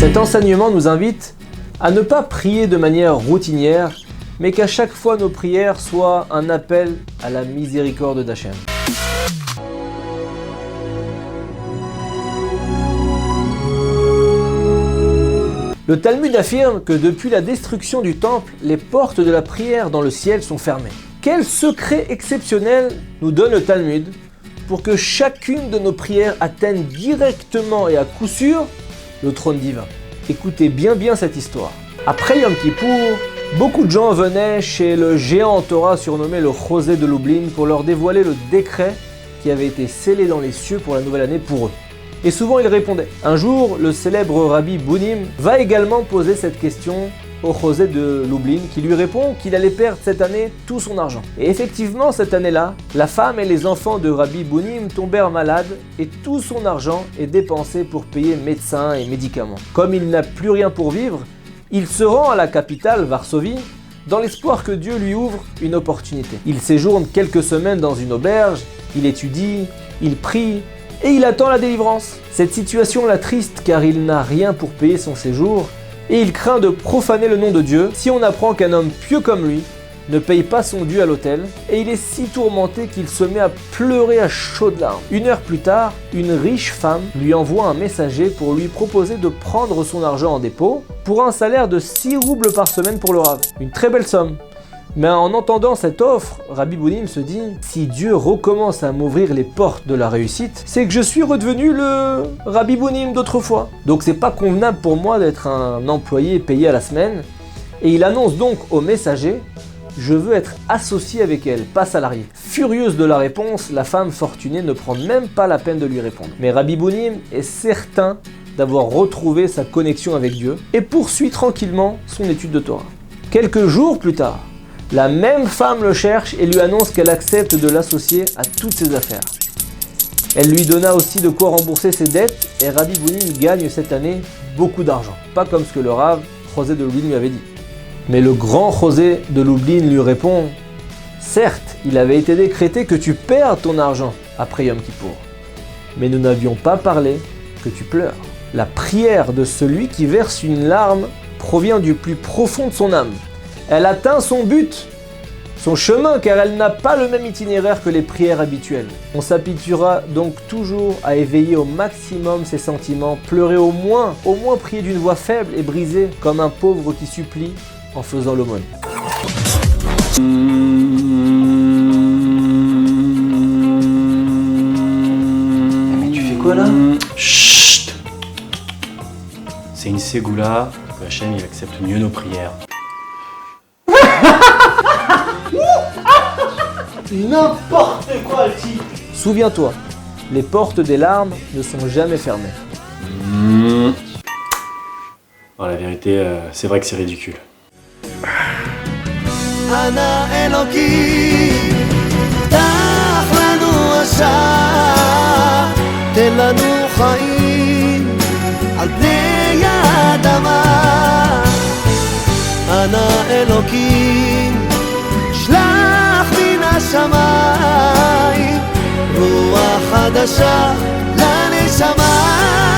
Cet enseignement nous invite à ne pas prier de manière routinière, mais qu'à chaque fois nos prières soient un appel à la miséricorde d'Hachem. Le Talmud affirme que depuis la destruction du temple, les portes de la prière dans le ciel sont fermées. Quel secret exceptionnel nous donne le Talmud pour que chacune de nos prières atteigne directement et à coup sûr le trône divin. Écoutez bien cette histoire. Après Yom Kippour, beaucoup de gens venaient chez le géant en Torah surnommé le Chosé de Lublin pour leur dévoiler le décret qui avait été scellé dans les cieux pour la nouvelle année pour eux. Et souvent ils répondaient. Un jour, le célèbre Rabbi Bounim va également poser cette question au Chosé de Lublin qui lui répond qu'il allait perdre cette année tout son argent. Et effectivement, cette année-là, la femme et les enfants de Rabbi Bounim tombèrent malades et tout son argent est dépensé pour payer médecins et médicaments. Comme il n'a plus rien pour vivre, il se rend à la capitale, Varsovie, dans l'espoir que Dieu lui ouvre une opportunité. Il séjourne quelques semaines dans une auberge, il étudie, il prie, et il attend la délivrance. Cette situation l'attriste car il n'a rien pour payer son séjour et il craint de profaner le nom de Dieu si on apprend qu'un homme pieux comme lui ne paye pas son dû à l'autel et il est si tourmenté qu'il se met à pleurer à chaudes larmes. Une heure plus tard, une riche femme lui envoie un messager pour lui proposer de prendre son argent en dépôt pour un salaire de 6 roubles par semaine pour le Rav. Une très belle somme. Mais en entendant cette offre, Rabbi Bounim se dit « Si Dieu recommence à m'ouvrir les portes de la réussite, c'est que je suis redevenu le Rabbi Bounim d'autrefois. Donc c'est pas convenable pour moi d'être un employé payé à la semaine. » Et il annonce donc au messager « Je veux être associé avec elle, pas salarié. » Furieuse de la réponse, la femme fortunée ne prend même pas la peine de lui répondre. Mais Rabbi Bounim est certain d'avoir retrouvé sa connexion avec Dieu et poursuit tranquillement son étude de Torah. Quelques jours plus tard, la même femme le cherche et lui annonce qu'elle accepte de l'associer à toutes ses affaires. Elle lui donna aussi de quoi rembourser ses dettes et Rabbi Bounim gagne cette année beaucoup d'argent. Pas comme ce que le Rav Chosé de Lublin lui avait dit. Mais le grand Chosé de Lublin lui répond « Certes, il avait été décrété que tu perds ton argent après Yom Kippour, mais nous n'avions pas parlé que tu pleures. La prière de celui qui verse une larme provient du plus profond de son âme. Elle atteint son but, son chemin, car elle n'a pas le même itinéraire que les prières habituelles. On s'habituera donc toujours à éveiller au maximum ses sentiments, pleurer au moins prier d'une voix faible et brisée, comme un pauvre qui supplie en faisant l'aumône. Mais tu fais quoi là? Chut. C'est une ségoula que Hachem il accepte mieux nos prières. N'importe quoi le type. Souviens-toi, les portes des larmes ne sont jamais fermées. Bon, la vérité, c'est vrai que c'est ridicule. Ana Eloki, tach lanu asha, ten lanu chaim, al pnei האדמה. Ana Eloki, שלח מן השמיים רוח חדשה לנשמה.